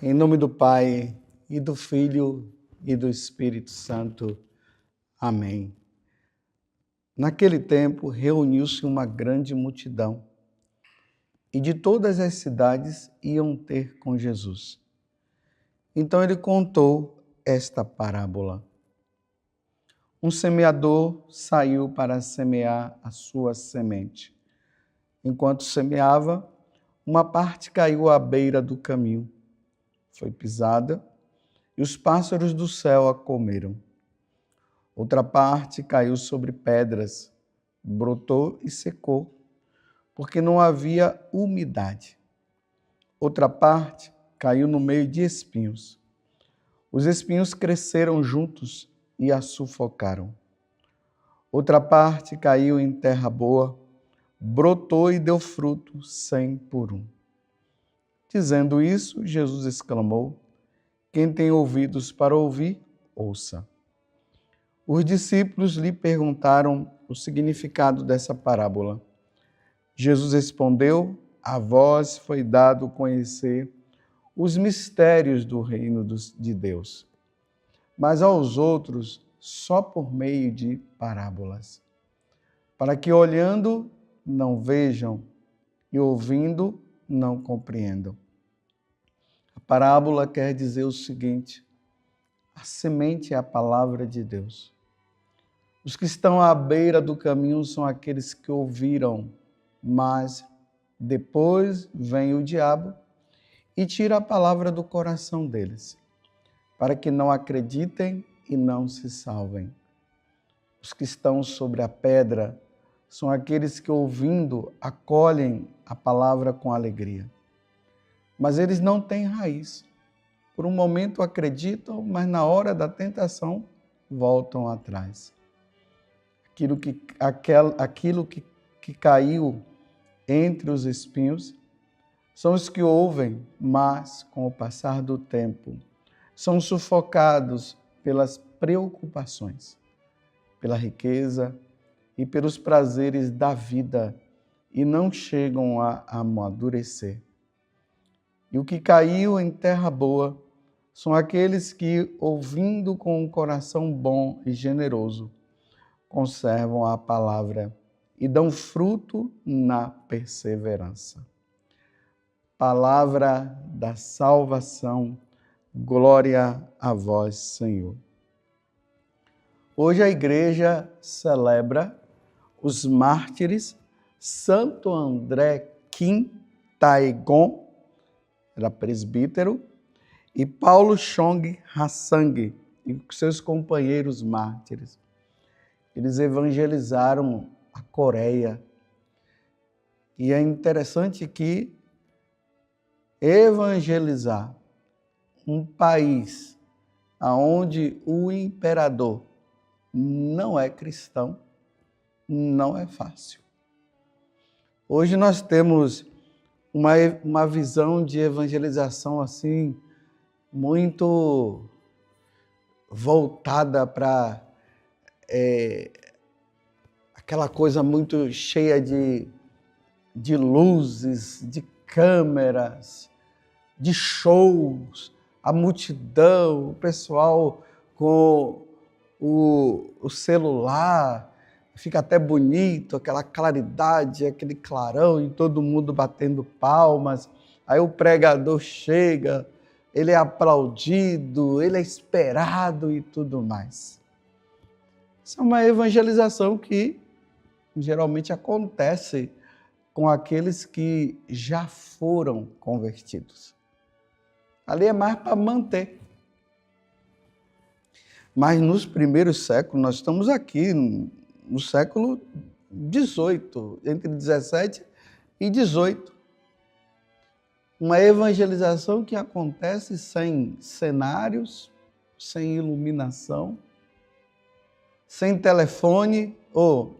Em nome do Pai, e do Filho, e do Espírito Santo. Amém. Naquele tempo, reuniu-se uma grande multidão, e de todas as cidades iam ter com Jesus. Então ele contou esta parábola. Um semeador saiu para semear a sua semente. Enquanto semeava, uma parte caiu à beira do caminho. Foi pisada e os pássaros do céu a comeram. Outra parte caiu sobre pedras, brotou e secou, porque não havia umidade. Outra parte caiu no meio de espinhos. Os espinhos cresceram juntos e a sufocaram. Outra parte caiu em terra boa, brotou e deu fruto 100 por um. Dizendo isso, Jesus exclamou: quem tem ouvidos para ouvir, ouça. Os discípulos lhe perguntaram o significado dessa parábola. Jesus respondeu: a vós foi dado conhecer os mistérios do reino de Deus, mas aos outros só por meio de parábolas, para que olhando não vejam e ouvindo não compreendam. A parábola quer dizer o seguinte: a semente é a palavra de Deus. Os que estão à beira do caminho são aqueles que ouviram, mas depois vem o diabo e tira a palavra do coração deles, para que não acreditem e não se salvem. Os que estão sobre a pedra são aqueles que, ouvindo, acolhem a palavra com alegria. Mas eles não têm raiz. Por um momento acreditam, mas na hora da tentação voltam atrás. Aquilo que caiu entre os espinhos são os que ouvem, mas com o passar do tempo são sufocados pelas preocupações, pela riqueza e pelos prazeres da vida e não chegam a amadurecer. E o que caiu em terra boa são aqueles que, ouvindo com um coração bom e generoso, conservam a palavra e dão fruto na perseverança. Palavra da salvação, glória a vós, Senhor. Hoje a igreja celebra os mártires Santo André Kim Taegon, era presbítero, e Paulo Chong Hassang, e seus companheiros mártires. Eles evangelizaram a Coreia. E é interessante que evangelizar um país onde o imperador não é cristão não é fácil. Hoje nós temos uma visão de evangelização assim, muito voltada para aquela coisa muito cheia de luzes, de câmeras, de shows, a multidão, o pessoal com o celular, fica até bonito, aquela claridade, aquele clarão e todo mundo batendo palmas. Aí o pregador chega, ele é aplaudido, ele é esperado e tudo mais. Isso é uma evangelização que geralmente acontece com aqueles que já foram convertidos. Ali é mais para manter. Mas nos primeiros séculos, nós estamos aqui no século XVIII, entre 17 e 18. Uma evangelização que acontece sem cenários, sem iluminação, sem telefone ou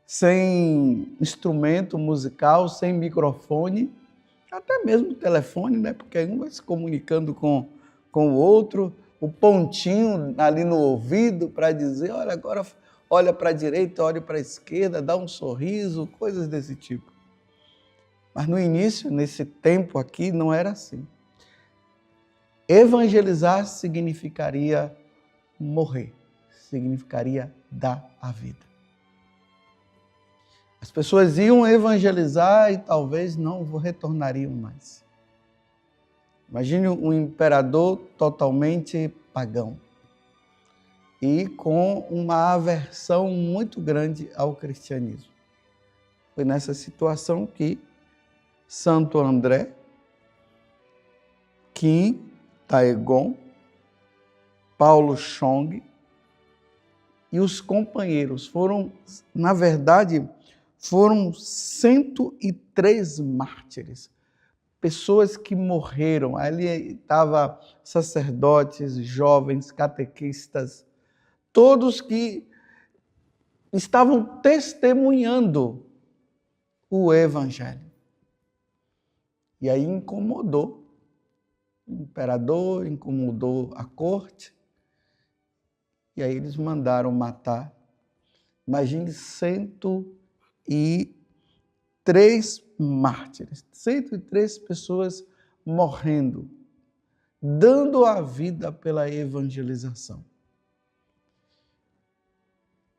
sem instrumento musical, sem microfone, até mesmo telefone, né? Porque um vai se comunicando com o outro, o pontinho ali no ouvido para dizer, olha, agora olha para a direita, olha para a esquerda, dá um sorriso, coisas desse tipo. Mas no início, nesse tempo aqui, não era assim. Evangelizar significaria morrer, significaria dar a vida. As pessoas iam evangelizar e talvez não retornariam mais. Imagine um imperador totalmente pagão e com uma aversão muito grande ao cristianismo. Foi nessa situação que Santo André, Kim Taegon, Paulo Chong e os companheiros foram, na verdade, foram 103 mártires, pessoas que morreram. Ali estavam sacerdotes, jovens, catequistas, todos que estavam testemunhando o Evangelho. E aí incomodou o imperador, incomodou a corte, e aí eles mandaram matar. Imagine 103 mártires, 103 pessoas morrendo, dando a vida pela evangelização.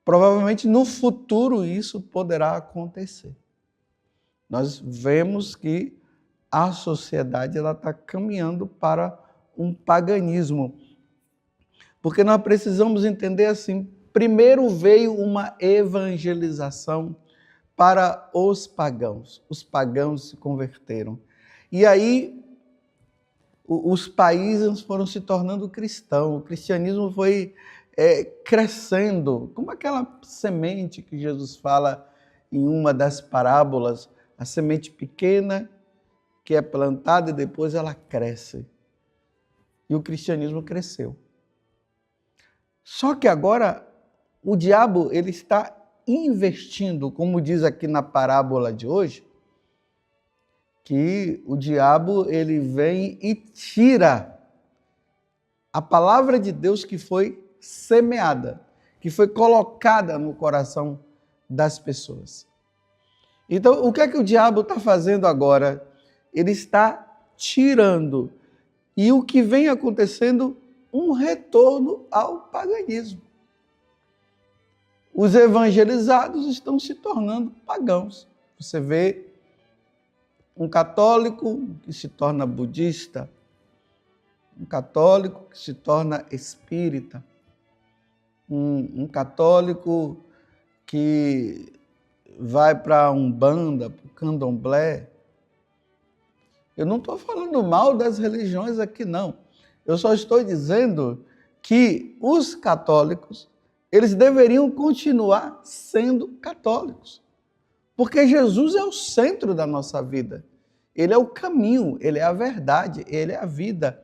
Provavelmente no futuro isso poderá acontecer. Nós vemos que a sociedade está caminhando para um paganismo, porque nós precisamos entender assim, primeiro veio uma evangelização para os pagãos se converteram. E aí os países foram se tornando cristãos, o cristianismo foi crescendo, como aquela semente que Jesus fala em uma das parábolas, a semente pequena que é plantada e depois ela cresce. E o cristianismo cresceu. Só que agora o diabo ele está investindo, como diz aqui na parábola de hoje, que o diabo ele vem e tira a palavra de Deus que foi semeada, que foi colocada no coração das pessoas. Então, o que é que o diabo está fazendo agora? Ele está tirando. E o que vem acontecendo? Um retorno ao paganismo. Os evangelizados estão se tornando pagãos. Você vê um católico que se torna budista, um católico que se torna espírita, um católico que vai para a Umbanda, para o Candomblé. Eu não estou falando mal das religiões aqui, não. Eu só estou dizendo que os católicos, eles deveriam continuar sendo católicos. Porque Jesus é o centro da nossa vida. Ele é o caminho, ele é a verdade, ele é a vida.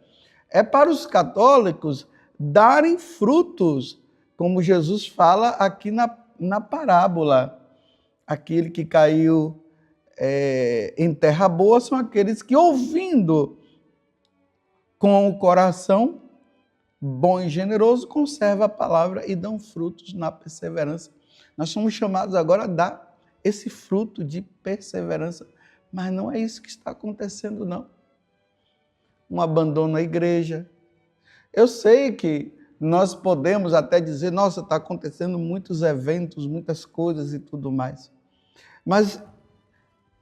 É para os católicos darem frutos, como Jesus fala aqui na parábola. Aquele que caiu em terra boa são aqueles que, ouvindo com o coração bom e generoso, conservam a palavra e dão frutos na perseverança. Nós somos chamados agora a dar esse fruto de perseverança, mas não é isso que está acontecendo, não. Um abandono à igreja. Eu sei que nós podemos até dizer, nossa, está acontecendo muitos eventos, muitas coisas e tudo mais. Mas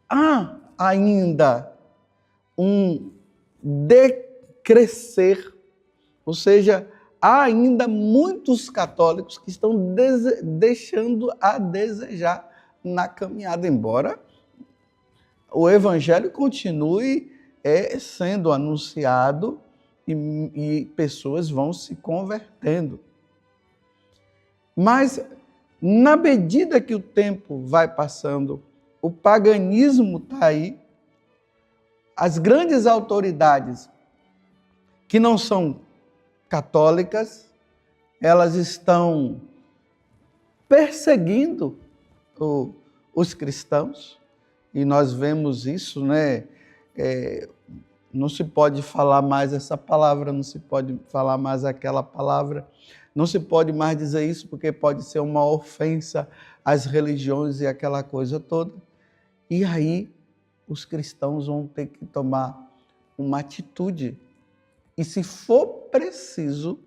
há ainda um decrescer, ou seja, há ainda muitos católicos que estão deixando a desejar na caminhada, embora o evangelho continue sendo anunciado e pessoas vão se convertendo. Mas, na medida que o tempo vai passando, o paganismo está aí, as grandes autoridades que não são católicas, elas estão perseguindo os cristãos, e nós vemos isso, né? não se pode falar mais essa palavra, não se pode falar mais aquela palavra, não se pode mais dizer isso porque pode ser uma ofensa às religiões e aquela coisa toda. E aí os cristãos vão ter que tomar uma atitude. E se for preciso,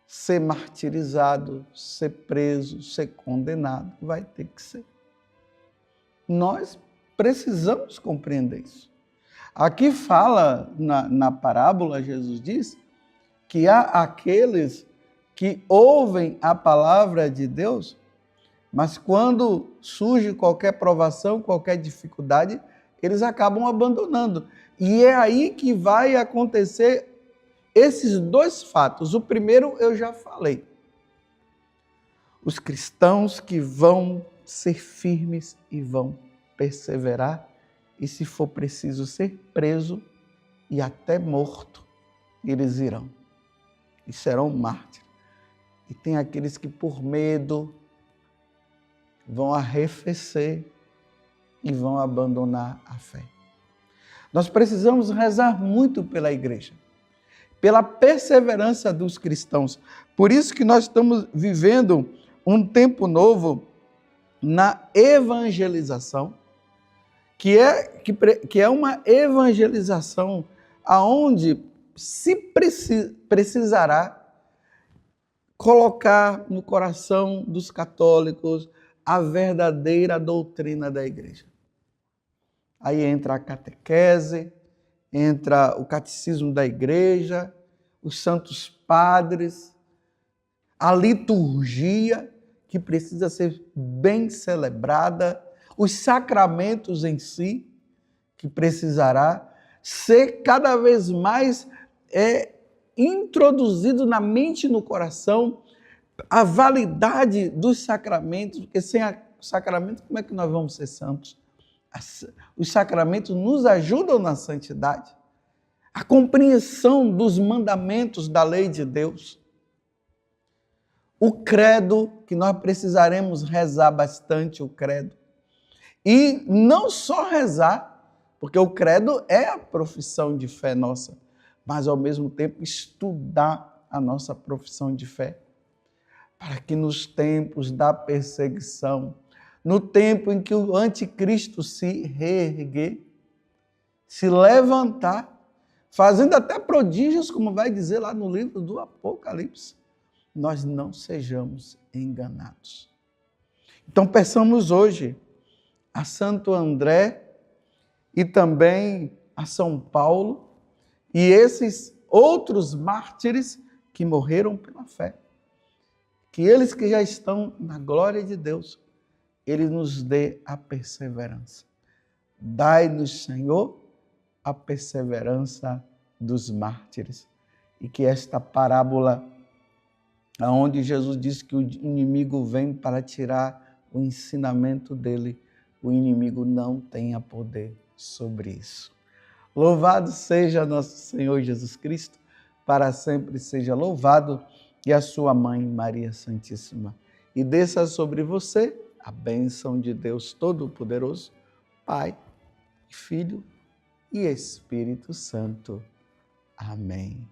ser martirizado, ser preso, ser condenado, vai ter que ser. Nós precisamos compreender isso. Aqui fala, na parábola, Jesus diz que há aqueles que ouvem a palavra de Deus, mas quando surge qualquer provação, qualquer dificuldade, eles acabam abandonando. E é aí que vai acontecer esses dois fatos. O primeiro eu já falei. Os cristãos que vão ser firmes e vão perseverar, e se for preciso ser preso e até morto, eles irão. E serão mártires. E tem aqueles que por medo vão arrefecer e vão abandonar a fé. Nós precisamos rezar muito pela igreja, pela perseverança dos cristãos. Por isso que nós estamos vivendo um tempo novo na evangelização, que é uma evangelização aonde se precisará colocar no coração dos católicos a verdadeira doutrina da igreja. Aí entra a catequese, entra o catecismo da igreja, os santos padres, a liturgia, que precisa ser bem celebrada, os sacramentos em si, que precisará ser cada vez mais introduzido na mente e no coração a validade dos sacramentos, porque sem sacramento, como é que nós vamos ser santos? Os sacramentos nos ajudam na santidade, a compreensão dos mandamentos da lei de Deus. O credo, que nós precisaremos rezar bastante o credo. E não só rezar, porque o credo é a profissão de fé nossa, mas ao mesmo tempo estudar a nossa profissão de fé, para que nos tempos da perseguição, no tempo em que o anticristo se reerguer, se levantar, fazendo até prodígios, como vai dizer lá no livro do Apocalipse, nós não sejamos enganados. Então peçamos hoje a Santo André e também a São Paulo e esses outros mártires que morreram pela fé, que eles que já estão na glória de Deus, Ele nos dê a perseverança. Dai-nos, Senhor, a perseverança dos mártires. E que esta parábola, onde Jesus diz que o inimigo vem para tirar o ensinamento dele, o inimigo não tenha poder sobre isso. Louvado seja nosso Senhor Jesus Cristo, para sempre seja louvado, e a sua mãe, Maria Santíssima. E desça sobre você a bênção de Deus Todo-Poderoso, Pai, Filho e Espírito Santo. Amém.